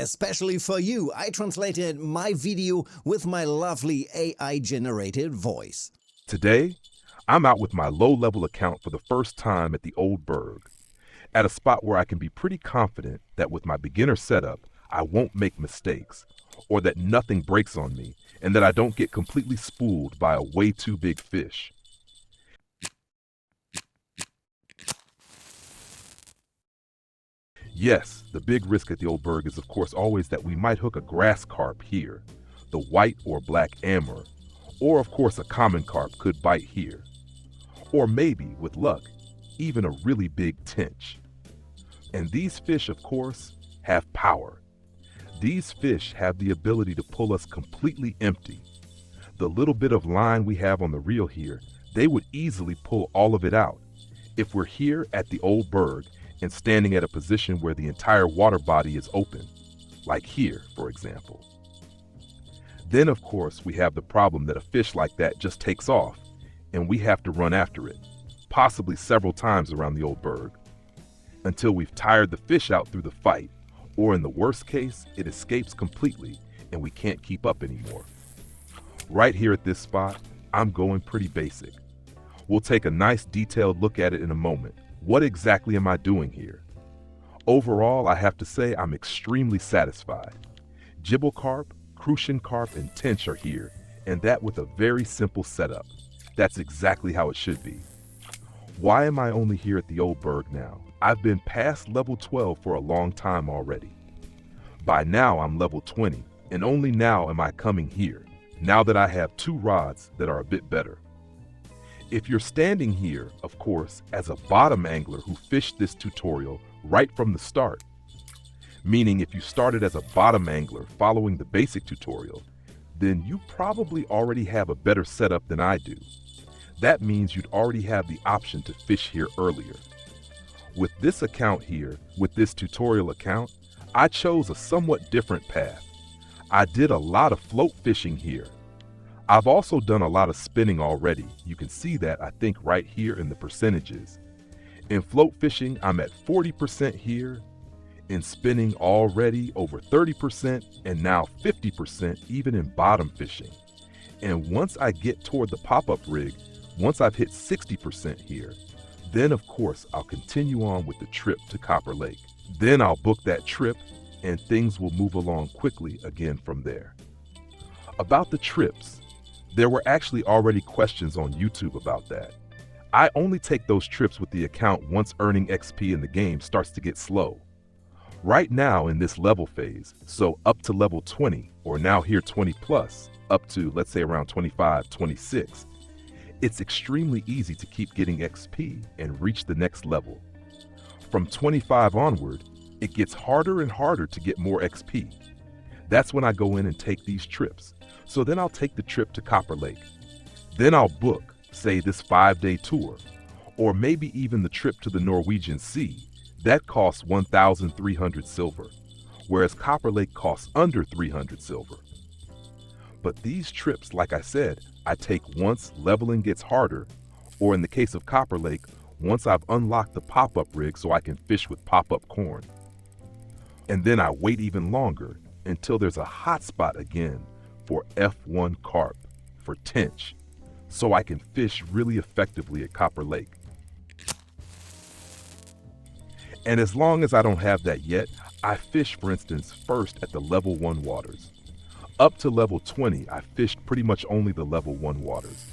especially for you, I translated my video with my lovely AI-generated voice. Today, I'm out with my low-level account for the first time at the Old Burg, at a spot where I can be pretty confident that with my beginner setup, I won't make mistakes, or that nothing breaks on me, and that I don't get completely spooled by a way too big fish. Yes, the big risk at the Old Burg is of course always that we might hook a grass carp here, the white or black amber, or of course a common carp could bite here. Or maybe, with luck, even a really big tench. And these fish, of course, have power. These fish have the ability to pull us completely empty. The little bit of line we have on the reel here, they would easily pull all of it out. If we're here at the Old Burg and standing at a position where the entire water body is open, like here, for example. Then, of course, we have the problem that a fish like that just takes off, and we have to run after it, possibly several times around the Old Burg, until we've tired the fish out through the fight, or in the worst case, it escapes completely and we can't keep up anymore. Right here at this spot, I'm going pretty basic. We'll take a nice detailed look at it in a moment. What exactly am I doing here? Overall, I have to say I'm extremely satisfied. Gibble carp, crucian carp, and tench are here, and that with a very simple setup. That's exactly how it should be. Why am I only here at the Old Burg now? I've been past level 12 for a long time already. By now I'm level 20, and only now am I coming here, now that I have 2 rods that are a bit better. If you're standing here, of course, as a bottom angler who fished this tutorial right from the start, meaning if you started as a bottom angler following the basic tutorial, then you probably already have a better setup than I do. That means you'd already have the option to fish here earlier. With this account here, with this tutorial account, I chose a somewhat different path. I did a lot of float fishing here. I've also done a lot of spinning already. You can see that, I think, right here in the percentages. In float fishing, I'm at 40% here. In spinning already over 30%, and now 50% even in bottom fishing. And once I get toward the pop-up rig, once I've hit 60% here, then of course I'll continue on with the trip to Copper Lake. Then I'll book that trip and things will move along quickly again from there. About the trips, there were actually already questions on YouTube about that. I only take those trips with the account once earning XP in the game starts to get slow. Right now in this level phase, so up to level 20, or now here 20 plus, up to let's say around 25, 26, it's extremely easy to keep getting XP and reach the next level. From 25 onward, it gets harder and harder to get more XP. That's when I go in and take these trips. So then I'll take the trip to Copper Lake. Then I'll book, say, this 5-day tour, or maybe even the trip to the Norwegian Sea. That costs 1,300 silver, whereas Copper Lake costs under 300 silver. But these trips, like I said, I take once leveling gets harder, or in the case of Copper Lake, once I've unlocked the pop-up rig so I can fish with pop-up corn. And then I wait even longer until there's a hot spot again for F1 carp, for tench, so I can fish really effectively at Copper Lake. And as long as I don't have that yet, I fish, for instance, first at the level 1 waters. Up to level 20, I fished pretty much only the level 1 waters.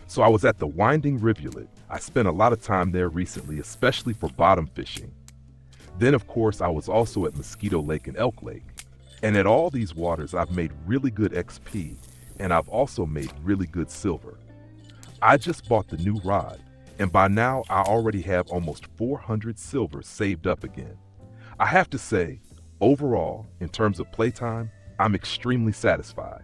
So I was at the winding rivulet. I spent a lot of time there recently, especially for bottom fishing. Then, of course, I was also at Mosquito Lake and Elk Lake. And at all these waters, I've made really good XP, and I've also made really good silver. I just bought the new rod, and by now I already have almost 400 silver saved up again. I have to say, overall, in terms of playtime, I'm extremely satisfied.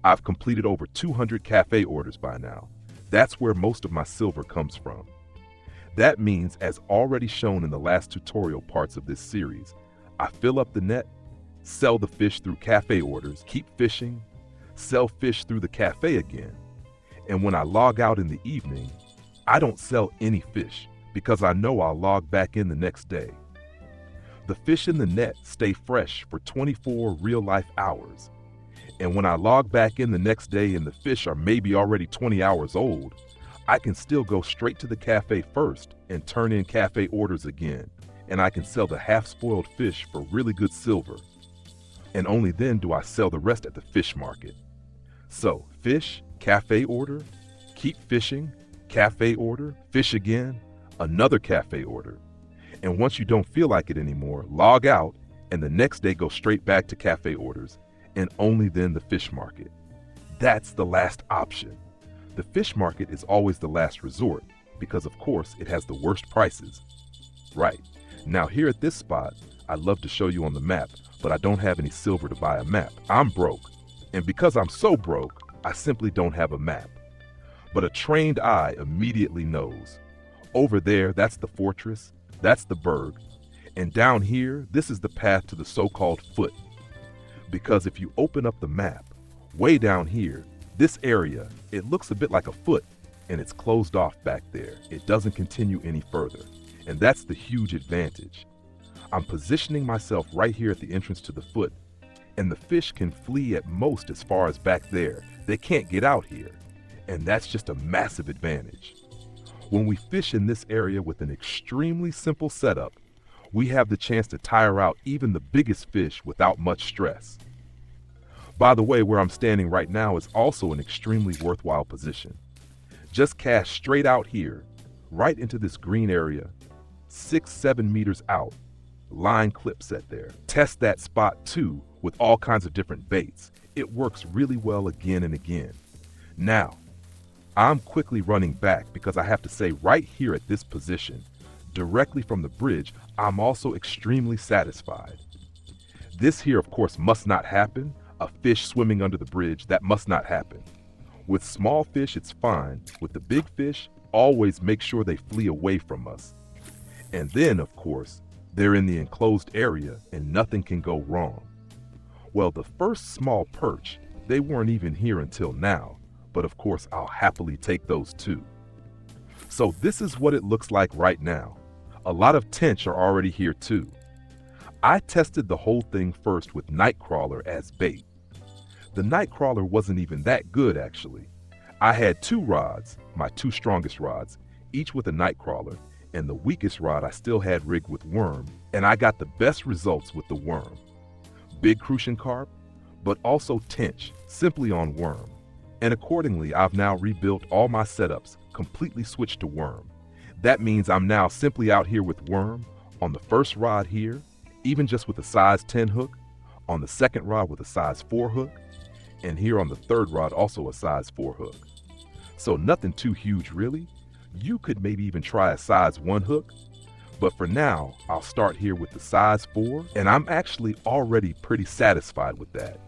I've completed over 200 cafe orders by now. That's where most of my silver comes from. That means, as already shown in the last tutorial parts of this series, I fill up the net, sell the fish through cafe orders, keep fishing, sell fish through the cafe again, and when I log out in the evening, I don't sell any fish because I know I'll log back in the next day. The fish in the net stay fresh for 24 real-life hours. And when I log back in the next day and the fish are maybe already 20 hours old, I can still go straight to the cafe first and turn in cafe orders again, and I can sell the half-spoiled fish for really good silver. And only then do I sell the rest at the fish market. So, fish, cafe order, keep fishing, cafe order, fish again, another cafe order. And once you don't feel like it anymore, log out, and the next day go straight back to cafe orders, and only then the fish market. That's the last option. The fish market is always the last resort because, of course, it has the worst prices. Right. Now here at this spot, I'd love to show you on the map, but I don't have any silver to buy a map. I'm broke. And because I'm so broke, I simply don't have a map. But a trained eye immediately knows. Over there, that's the fortress, that's the Burg. And down here, this is the path to the so-called foot. Because if you open up the map, way down here, this area, it looks a bit like a foot, and it's closed off back there. It doesn't continue any further, and that's the huge advantage. I'm positioning myself right here at the entrance to the foot, and the fish can flee at most as far as back there. They can't get out here, and that's just a massive advantage. When we fish in this area with an extremely simple setup, we have the chance to tire out even the biggest fish without much stress. By the way, where I'm standing right now is also an extremely worthwhile position. Just cast straight out here, right into this green area, 6-7 meters out, line clip set there. Test that spot too with all kinds of different baits. It works really well again and again. Now, I'm quickly running back because I have to say right here at this position, directly from the bridge, I'm also extremely satisfied. This here, of course, must not happen. A fish swimming under the bridge, that must not happen. With small fish, it's fine. With the big fish, always make sure they flee away from us. And then, of course, they're in the enclosed area and nothing can go wrong. Well, the first small perch, they weren't even here until now, but of course, I'll happily take those too. So this is what it looks like right now. A lot of tench are already here too. I tested the whole thing first with nightcrawler as bait. The nightcrawler wasn't even that good actually. I had 2 rods, my 2 strongest rods, each with a nightcrawler, and the weakest rod I still had rigged with worm, and I got the best results with the worm. Big crucian carp, but also tench, simply on worm. And accordingly, I've now rebuilt all my setups, completely switched to worm. That means I'm now simply out here with worm, on the first rod here, even just with a size 10 hook, on the second rod with a size 4 hook, and here on the third rod also a size 4 hook. So nothing too huge really. You could maybe even try a size 1 hook, but for now, I'll start here with the size 4, and I'm actually already pretty satisfied with that.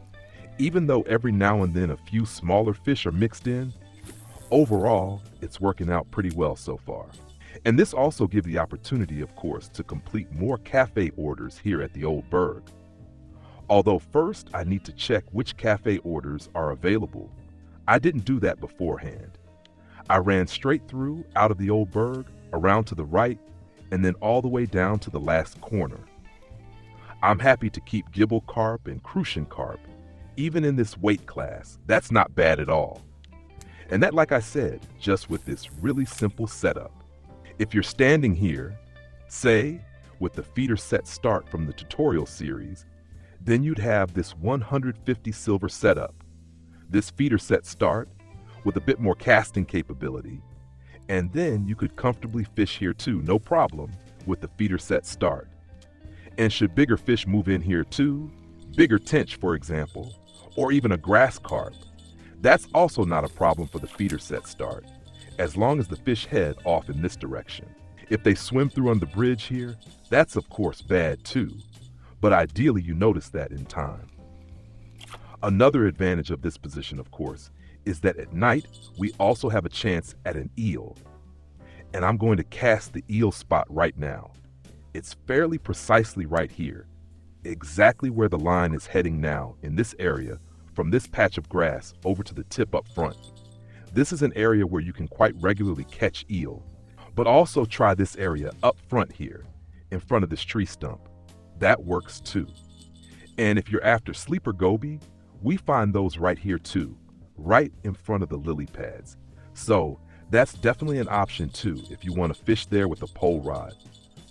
Even though every now and then a few smaller fish are mixed in, overall, it's working out pretty well so far. And this also gives the opportunity, of course, to complete more cafe orders here at the Old Burg. Although first, I need to check which cafe orders are available. I didn't do that beforehand. I ran straight through out of the Old Burg, around to the right, and then all the way down to the last corner. I'm happy to keep gibble carp and crucian carp, even in this weight class. That's not bad at all. And that, like I said, just with this really simple setup. If you're standing here, say, with the feeder set start from the tutorial series, then you'd have this 150 silver setup, this feeder set start with a bit more casting capability, and then you could comfortably fish here too, no problem, with the feeder set start. And should bigger fish move in here too, bigger tench for example, or even a grass carp, that's also not a problem for the feeder set start, as long as the fish head off in this direction. If they swim through on the bridge here, that's of course bad too, but ideally you notice that in time. Another advantage of this position, of course, is that at night we also have a chance at an eel. And I'm going to cast the eel spot right now. It's fairly precisely right here, exactly where the line is heading now in this area, from this patch of grass over to the tip up front. This is an area where you can quite regularly catch eel, but also try this area up front here, in front of this tree stump. that works too. And if you're after sleeper goby, we find those right here too, right in front of the lily pads. So that's definitely an option too if you want to fish there with a pole rod.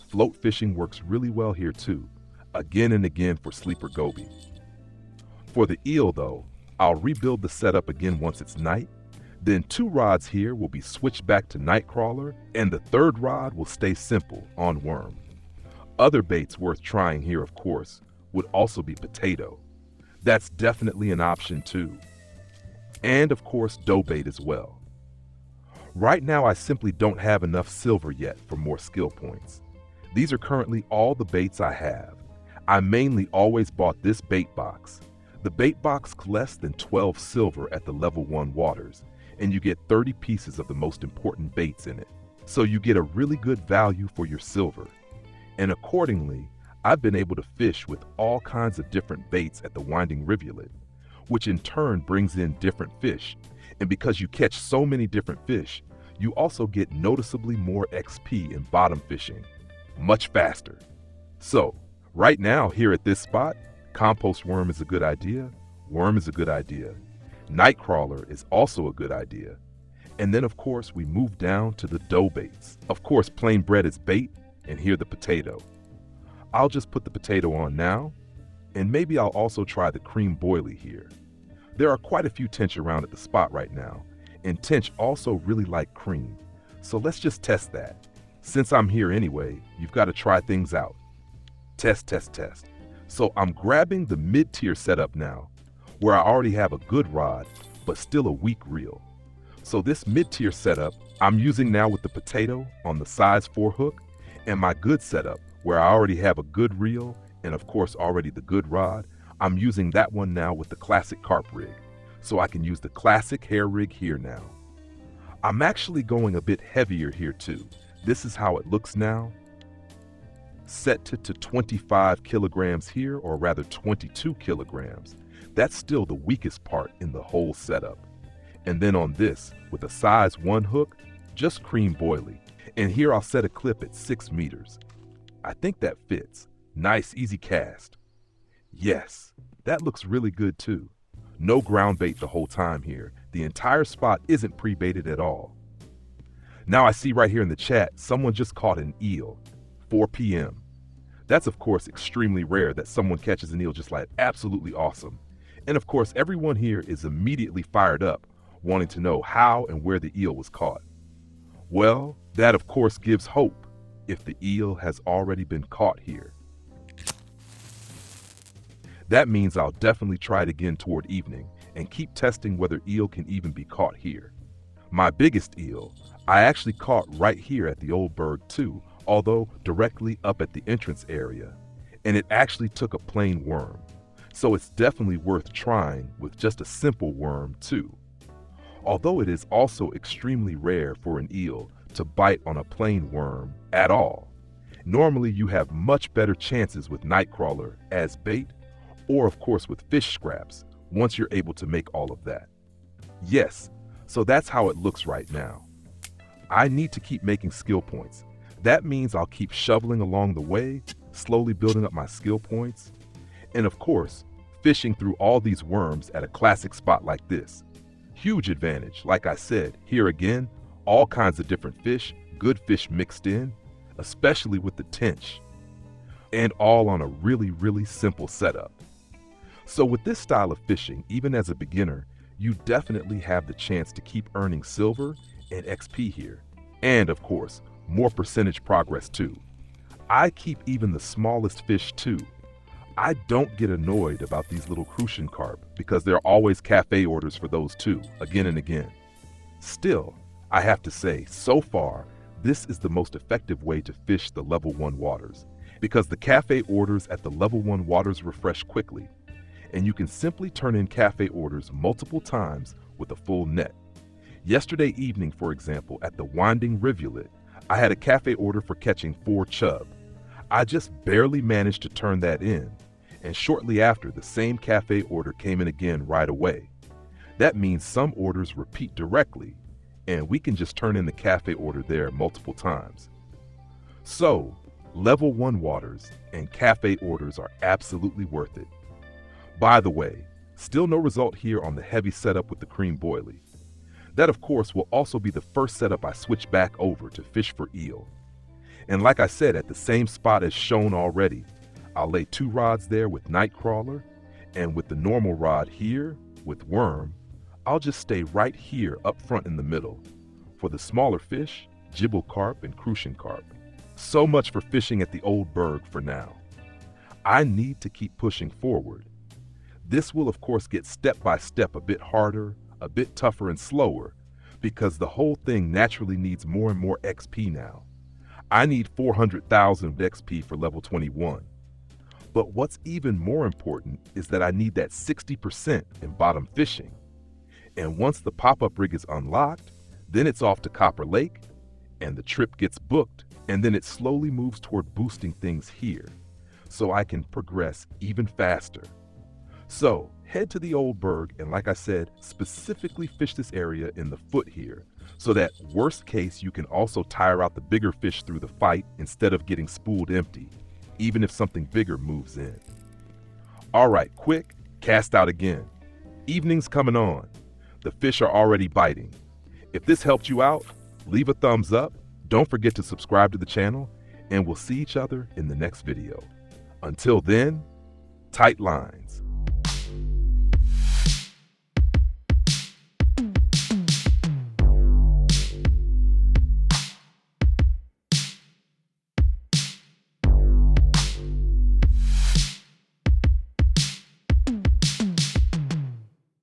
Float fishing works really well here too, again and again for sleeper goby. For the eel though, I'll rebuild the setup again once it's night. Then 2 rods here will be switched back to nightcrawler, and the 3rd rod will stay simple on worm. Other baits worth trying here, of course, would also be potato. That's definitely an option too. And of course, dough bait as well. Right now, I simply don't have enough silver yet for more skill points. These are currently all the baits I have. I mainly always bought this bait box. The bait box costs less than 12 silver at the level 1 waters, and you get 30 pieces of the most important baits in it. So you get a really good value for your silver. And accordingly, I've been able to fish with all kinds of different baits at the winding rivulet, which in turn brings in different fish. And because you catch so many different fish, you also get noticeably more XP in bottom fishing, much faster. So, right now here at this spot, compost worm is a good idea, worm is a good idea, nightcrawler is also a good idea. And then of course we move down to the dough baits. Of course plain bread is bait, and here the potato. I'll just put the potato on now, and maybe I'll also try the cream boilie here. There are quite a few tench around at the spot right now, and tench also really like cream. So let's just test that. Since I'm here anyway, you've got to try things out. Test, test, test. So I'm grabbing the mid-tier setup now, where I already have a good rod, but still a weak reel. So this mid-tier setup, I'm using now with the potato on the size 4 hook, and my good setup, where I already have a good reel, and of course already the good rod, I'm using that one now with the classic carp rig. So I can use the classic hair rig here now. I'm actually going a bit heavier here too. This is how it looks now. Set to 25 kilograms here, or rather 22 kilograms. That's still the weakest part in the whole setup. And then on this, with a size 1 hook, just cream boilie. And here I'll set a clip at 6 meters. I think that fits. Nice, easy cast. Yes, that looks really good too. No ground bait the whole time here. The entire spot isn't pre-baited at all. Now I see right here in the chat, someone just caught an eel, 4 p.m. That's of course extremely rare that someone catches an eel just like absolutely awesome. And of course everyone here is immediately fired up, wanting to know how and where the eel was caught. Well, that of course gives hope if the eel has already been caught here. That means I'll definitely try it again toward evening and keep testing whether eel can even be caught here. My biggest eel, I actually caught right here at the Old Burg too, although directly up at the entrance area, and it actually took a plain worm. So it's definitely worth trying with just a simple worm too. Although it is also extremely rare for an eel to bite on a plain worm at all. Normally you have much better chances with nightcrawler as bait, or of course with fish scraps, once you're able to make all of that. Yes, so that's how it looks right now. I need to keep making skill points. That means I'll keep shoveling along the way, slowly building up my skill points, and of course, fishing through all these worms at a classic spot like this. Huge advantage, like I said, here again, all kinds of different fish, good fish mixed in, especially with the tench, and all on a really, really simple setup. So with this style of fishing, even as a beginner, you definitely have the chance to keep earning silver and XP here. And of course, more percentage progress too. I keep even the smallest fish too. I don't get annoyed about these little crucian carp because there are always cafe orders for those too, again and again. Still, I have to say, so far, this is the most effective way to fish the level 1 waters because the cafe orders at the level 1 waters refresh quickly, and you can simply turn in cafe orders multiple times with a full net. Yesterday evening, for example, at the winding rivulet, I had a cafe order for catching 4 chub. I just barely managed to turn that in, and shortly after, the same cafe order came in again right away. That means some orders repeat directly, and we can just turn in the cafe order there multiple times. So, Level 1 waters and cafe orders are absolutely worth it. By the way, still no result here on the heavy setup with the cream boilie. That of course will also be the first setup I switch back over to fish for eel. And like I said, at the same spot as shown already, I'll lay 2 rods there with nightcrawler, and with the normal rod here with worm, I'll just stay right here up front in the middle. For the smaller fish, gibel carp and crucian carp. So much for fishing at the Old Burg for now. I need to keep pushing forward. This will of course get step by step a bit harder, a bit tougher and slower, because the whole thing naturally needs more and more XP now. I need 400,000 XP for level 21. But what's even more important is that I need that 60% in bottom fishing. And once the pop-up rig is unlocked, then it's off to Copper Lake, and the trip gets booked, and then it slowly moves toward boosting things here, so I can progress even faster. So, head to the Old Burg and like I said, specifically fish this area in the foot here, so that worst case you can also tire out the bigger fish through the fight instead of getting spooled empty, even if something bigger moves in. Alright, quick, cast out again. Evening's coming on. The fish are already biting. If this helped you out, leave a thumbs up, don't forget to subscribe to the channel, and we'll see each other in the next video. Until then, tight lines.